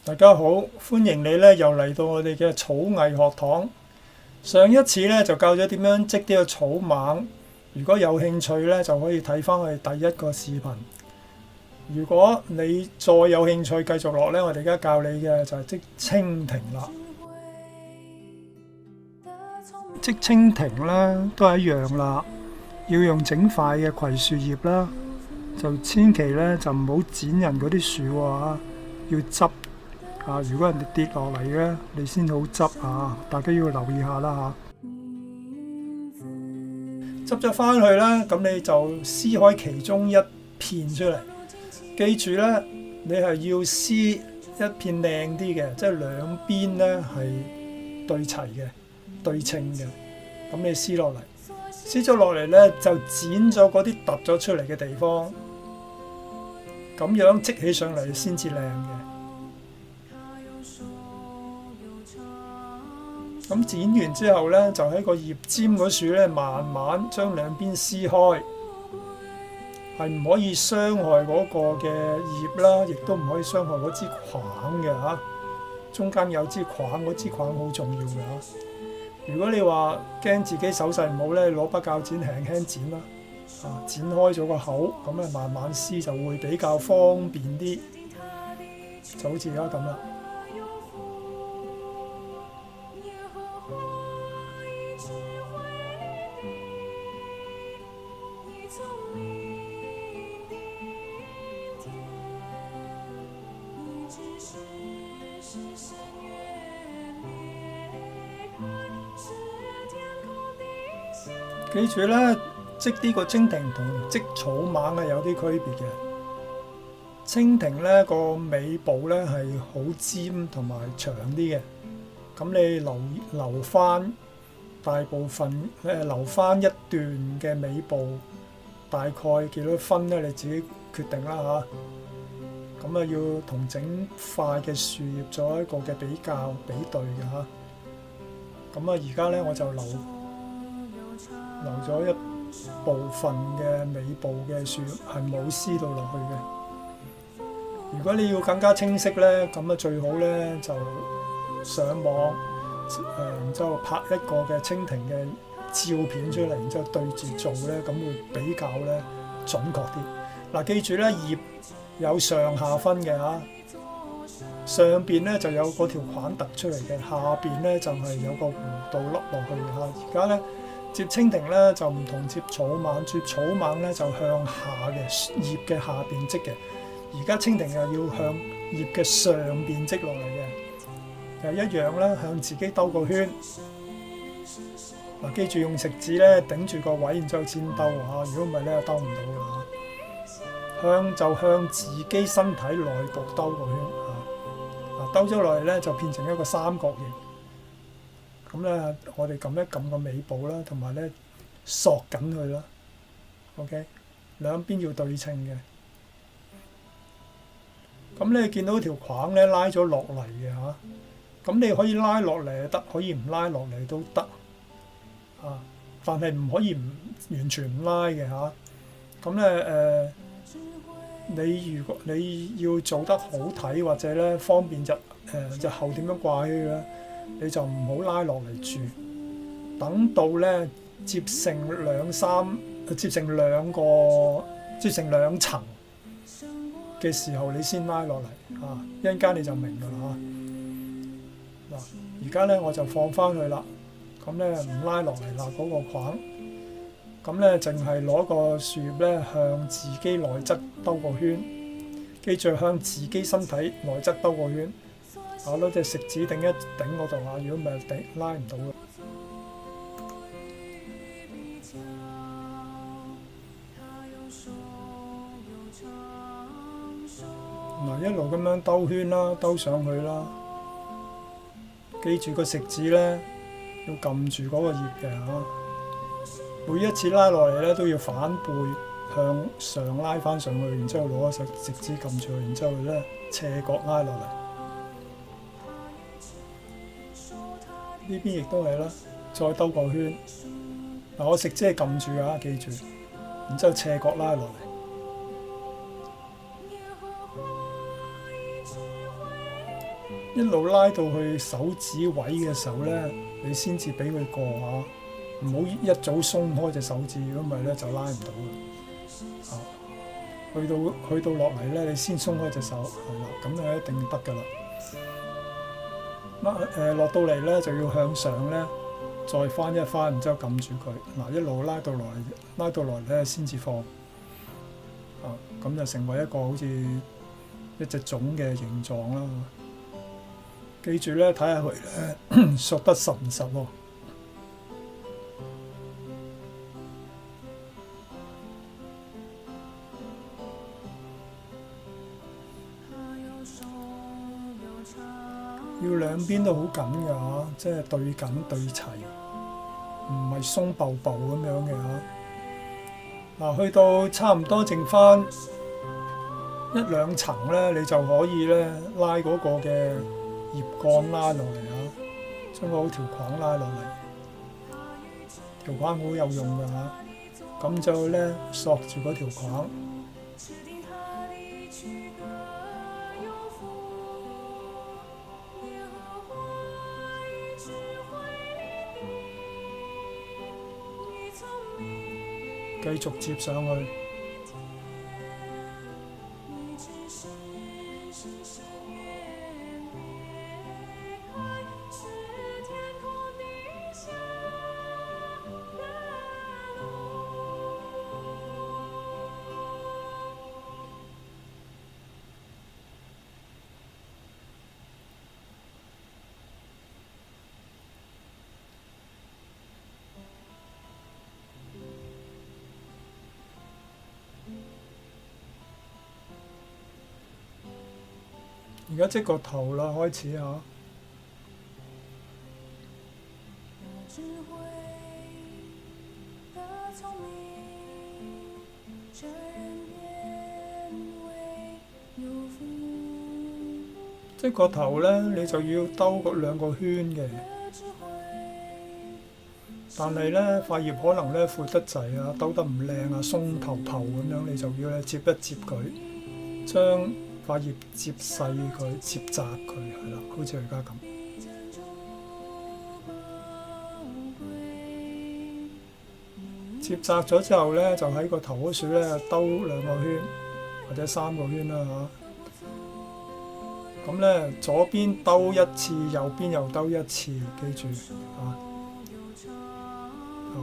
大家好，歡迎你咧又嚟到我哋嘅草藝學堂。上一次咧就教咗點樣織呢個草蜢，如果有興趣咧就可以睇翻我哋第一個視頻。如果你再有興趣繼續落咧，我哋而家教你嘅就係織蜻蜓啦。織蜻蜓咧都係一樣啦，要用整塊嘅葵樹葉啦，就千祈咧就唔好剪人嗰啲樹喎，要執。如果人哋跌落嚟咧，你先好執啊！大家要留意下啦嚇。執咗翻去啦，咁你就撕開其中一片出嚟。記住咧，你係要撕一片靚啲嘅，即係兩邊咧係對齊嘅、對稱嘅。咁你撕落嚟，撕咗落嚟咧就剪咗嗰啲突咗出嚟嘅地方，咁樣織起上嚟先至靚嘅。咁剪完之後咧，就喺個葉尖嗰處咧，慢慢將兩邊撕開，係唔可以傷害嗰個嘅葉啦，亦都唔可以傷害嗰支框嘅嚇。中間有支框，嗰支框好重要嘅嚇。如果你話驚自己手勢唔好咧，攞把鉸剪輕輕剪啦，剪開咗個口，咁啊慢慢撕就會比較方便啲，就好似而家咁啦。記住咧，織呢個蜻蜓同織草蜢係有啲區別嘅。蜻蜓咧個尾部咧係好尖同埋長啲嘅，咁你留翻大部分留翻一段嘅尾部，大概幾多分咧？你自己決定啦嚇。咁啊要同整塊嘅樹葉做一個嘅比較比對嘅嚇。咁啊而家咧我就留咗一部分嘅尾部嘅樹葉係冇撕到落去嘅。如果你要更加清晰咧，咁啊最好咧就上網，然之後拍一個嘅蜻蜓嘅照片出嚟，然之後對住做咧，咁會比較咧準確啲。嗱，記住咧，葉有上下分嘅嚇，上邊咧就有嗰條框突出嚟嘅，下邊咧就係有個弧度凹落去嚇。而家咧接蜻蜓咧就唔同接草蜢，接草蜢咧就向下嘅葉嘅下邊織嘅，而家蜻蜓又要向葉嘅上邊織落嚟嘅，又一樣啦，向自己兜個圈。嗱，記住用食指咧頂住個位，然之後先兜嚇，如果唔係咧兜唔到㗎。向自己身體內部兜個圈嚇，兜咗落嚟咧就變成一個三角形。咁咧，我哋撳一撳個尾部啦，同埋咧索緊佢啦。OK， 兩邊要對稱嘅。咁你見到條框咧拉咗落嚟嘅嚇，咁你可以拉落嚟得，可以唔拉落嚟都得啊。但係唔可以完全唔拉嘅嚇。咁咧你如果你要做得好睇或者咧方便日後點樣掛起佢咧，你就唔好拉落嚟住，等到咧接成兩層嘅時候，你先拉落嚟啊！一陣間你就明㗎啦嚇。嗱，而家咧我就放翻去啦，咁咧唔拉落嚟啦嗰個框，咁咧淨係攞個樹葉咧向自己內側兜個圈，記住向自己身體內側兜個圈。攞隻食指頂一頂嗰度啊！如果唔係拉唔到嘅。嗱，一路咁樣兜圈啦，兜上去啦。記住個食指咧要撳住嗰個葉嘅嚇。每一次拉落嚟咧都要反背向上拉翻上去，然之後攞個食指撳住佢，然之後咧斜角拉落嚟。呢邊亦都係啦，再兜個圈。嗱，我食指係撳住㗎，記住。然之後斜角拉落嚟。一路拉到去手指位嘅時候咧，你先至俾佢過嚇。唔好一早鬆開隻手指，如果唔係咧就拉唔到嘅。去到落嚟咧，你先鬆開隻手，係啦，咁就一定得㗎啦。落到嚟咧就要向上咧，再翻一翻，然之後撳住佢，嗱一路拉到來咧先至放。咁就成為一個好似一隻粽嘅形狀啦。記住咧，睇下佢咧索得實唔實喎。要兩邊都好緊㗎嚇，即係對緊對齊，唔係鬆爆爆咁樣嘅嚇。去到差唔多剩翻一兩層咧，你就可以咧拉嗰個嘅葉幹拉落嚟嚇，將嗰條框拉落嚟，條框好有用㗎嚇。咁就咧索住嗰條框。繼續接上去，而家即個頭啦，開始嚇。即個頭咧，你就要兜個兩個圈嘅，但係咧塊葉可能咧闊得滯啊，兜得唔靚啊，鬆頭頭咁樣，你就要咧接一接佢，將塊葉接細佢，接窄佢，係啦，好似而家咁。接窄咗之後咧，就喺個頭嗰處咧兜兩個圈或者3個圈啦嚇。咁咧左邊兜一次，右邊又兜一次，記住嚇。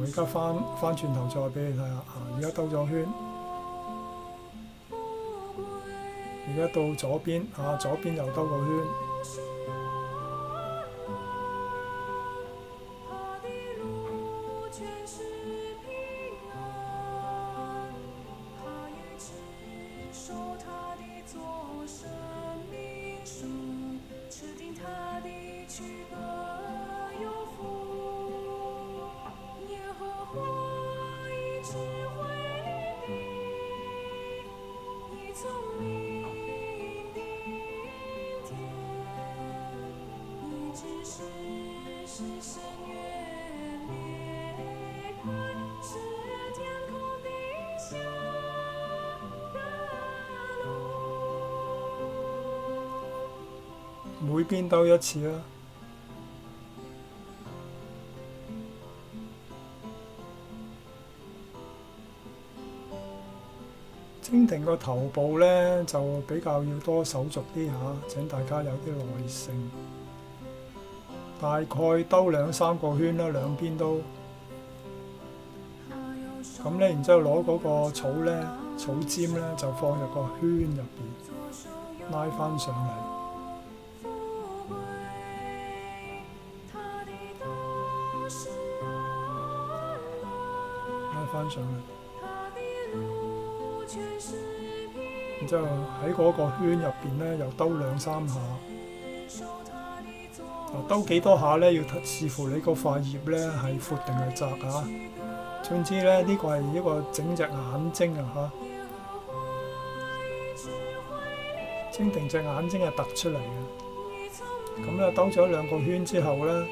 而家翻轉頭再俾你睇下，而家兜咗圈。而家到左邊左邊又兜個圈。每邊兜一次啦。蜻蜓個頭部咧就比較要多手續啲嚇，請大家有啲耐性。大概兜2-3個圈啦，兩邊都。咁咧，然之後攞嗰個草咧、草尖咧，就放入個圈入邊，拉翻上嚟。翻上嚟，然之後喺嗰個圈入邊咧，又兜2-3下。兜幾多下咧，要視乎你個塊葉咧係闊定係窄嚇。總之咧，呢個係一個整隻眼睛啊嚇。蜻蜓隻眼睛係突出嚟嘅。咁咧兜咗2個圈之後咧。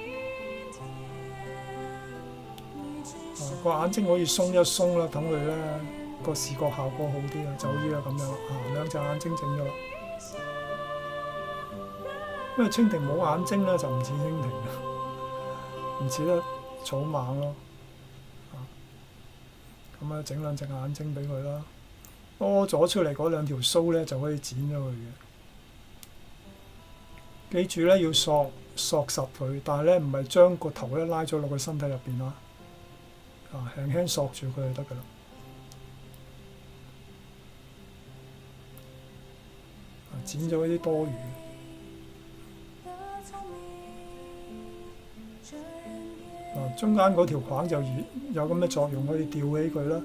個眼睛可以鬆一鬆啦，等佢咧個視覺效果好啲啊，就好似咁樣，2隻眼睛整咗啦。因為蜻蜓冇眼睛咧，就唔似蜻蜓，唔似得草蜢咯。咁啊，整兩隻眼睛俾佢啦。多咗出嚟嗰兩條鬚咧，就可以剪咗佢嘅。記住咧，要索實佢，但係咧唔係將個頭咧拉咗落個身體入邊啦。輕輕索住佢就得㗎啦。剪咗啲多餘。中間嗰條框就有咁嘅作用，可以吊起佢啦，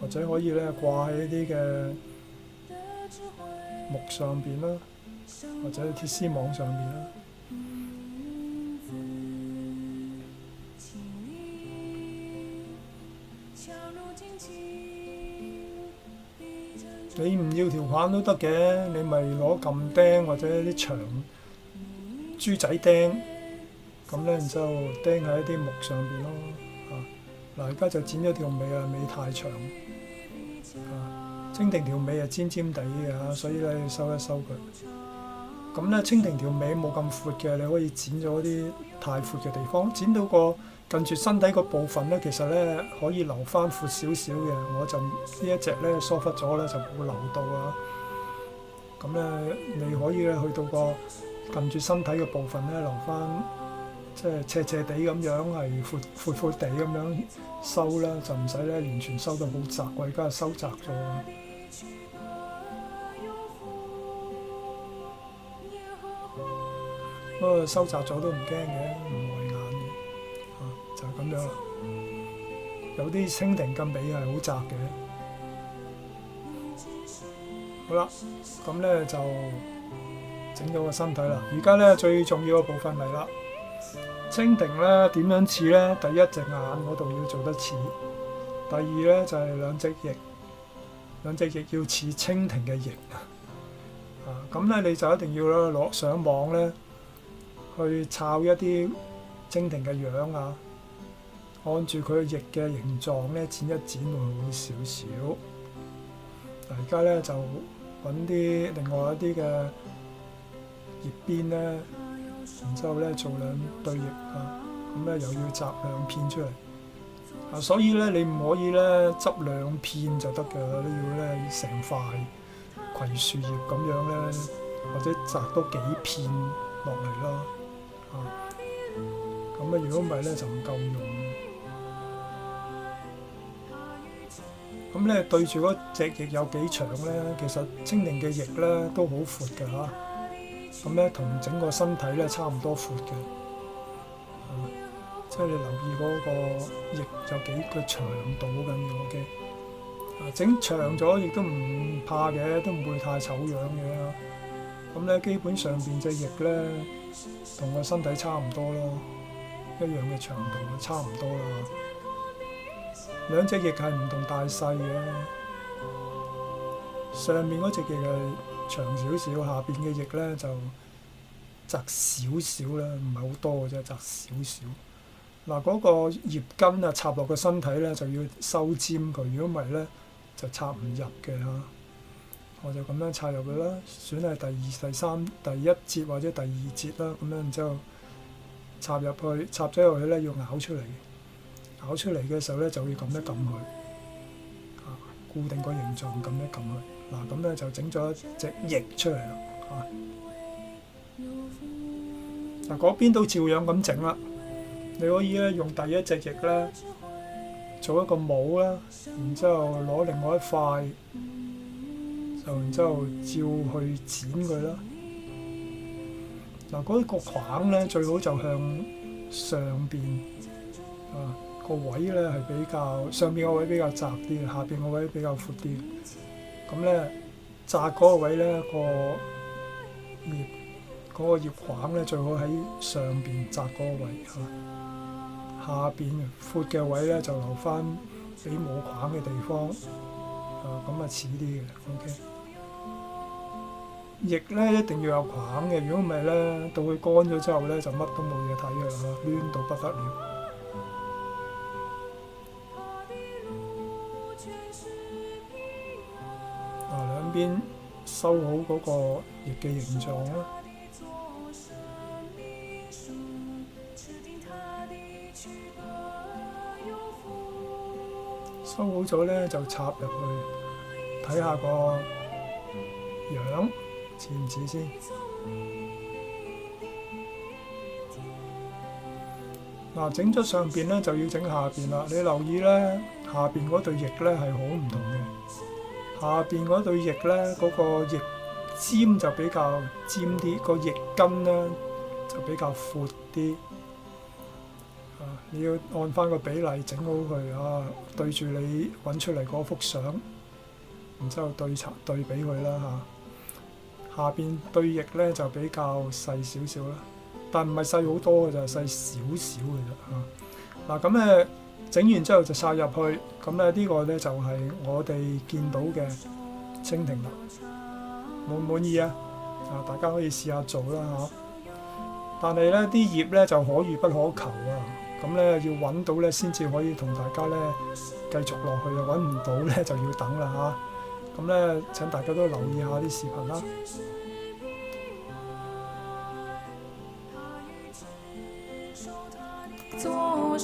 或者可以咧掛喺啲嘅木上邊啦，或者鐵絲網上邊啦。你唔要條框都得嘅，你咪攞撳釘或者啲長豬仔釘，咁咧然之後釘喺啲木上邊咯。嗱，而家就剪咗條尾啊，尾太長。蜻蜓條尾係尖尖地嘅嚇，所以咧要收一收佢。咁咧蜻蜓條尾冇咁闊嘅，你可以剪咗啲太闊嘅地方，剪到個近住身體個部分咧，其實咧可以留翻闊少少嘅。我就呢一隻咧疏忽咗咧，就冇留到啊。咁咧你可以咧去到個近住身體嘅部分咧，留翻即係斜斜地咁樣，係闊地咁樣收啦，就唔使咧完全收到好窄。我而家係收窄咗。不過收窄咗都唔驚嘅，唔礙眼嘅，就係咁樣啦。有啲蜻蜓嘅尾係好窄嘅。好啦，咁咧就整咗個身體啦。而家咧最重要嘅部分嚟啦。蜻蜓咧點樣似咧？第一隻眼嗰度要做得似，第二咧就係兩隻翼，兩隻翼要似蜻蜓嘅翼。咁咧你就一定要咧攞上網咧。去抄一啲蜻蜓嘅樣啊，按住佢翼嘅形狀咧剪一剪會好少少。而家咧就揾啲另外一啲嘅葉邊咧，然之後咧做兩對翼啊，咁咧又要摘兩片出嚟。所以咧你唔可以咧執兩片就得㗎，你要咧成塊葵樹葉咁樣咧，或者摘多幾片落嚟啦。咁如果唔係咧就唔夠用。咁咧對住嗰隻翼有幾長咧？其實蜻蜓嘅翼咧都好闊㗎嚇。咁咧同整個身體咧差唔多闊嘅。即係你留意嗰個翼有幾個長度好緊要嘅。整長咗亦都唔怕嘅，都唔會太醜樣嘅。咁咧基本上邊隻翼咧同個身體差唔多咯，一樣嘅長度，差唔多啦。兩隻翼係唔同大細嘅，上面嗰隻翼係長少少，下邊嘅翼咧就窄少少啦，唔係好多嘅啫，窄少少。嗱，嗰個葉根啊插落個身體咧就要收尖佢，如果唔係咧就插唔入嘅嚇。我就咁樣插入去啦，選係第二、第三、第一節或者第二節啦，咁樣然之後插入去，插咗入去咧要咬出嚟，咬出嚟嘅時候咧就要撳一撳佢，固定個形狀，撳一撳佢。嗱，咁咧就整咗一隻翼出嚟啦。嗱，嗰邊都照樣咁整啦。你可以咧用第一隻翼咧做一個帽啦，然之後攞另外一塊。然之後照去剪佢啦。嗱，嗰個框咧最好就向上邊個位咧係比較上邊個位比較窄啲，下邊個位比較闊啲。咁咧窄嗰個位咧個葉框咧最好喺上邊窄嗰個位嚇，下邊闊嘅位咧就留翻俾冇框嘅地方。咁啊似啲嘅 ，OK。翼咧一定要有框嘅，如果唔係咧，到佢乾咗之後咧，就乜都冇嘢睇㗎啦，攣到不得了。兩邊收好嗰個翼嘅形狀啦。收好咗咧，就插入去睇下個樣似唔似先。嗱，整咗上邊咧就要整下邊啦。你留意咧，下邊嗰對翼咧係好唔同嘅。下邊嗰對翼咧，嗰個翼尖就比較尖啲，個翼根咧就比較闊啲。你要按翻個比例整好佢啊，對住你揾出嚟嗰幅相，然之後對比佢啦嚇。下邊對翼咧就比較細少少啦，但唔係細好多嘅，就係細少少嘅啫嚇。嗱咁咧整完之後就撒入去，咁咧呢個咧就係我哋見到嘅蜻蜓啦。滿唔滿意啊？大家可以試下做啦嚇。但係咧啲葉咧就可遇不可求啊！咁咧要揾到咧先至可以同大家咧繼續落去啊！揾唔到咧就要等啦嚇。咁咧請大家都留意下啲視頻啦。做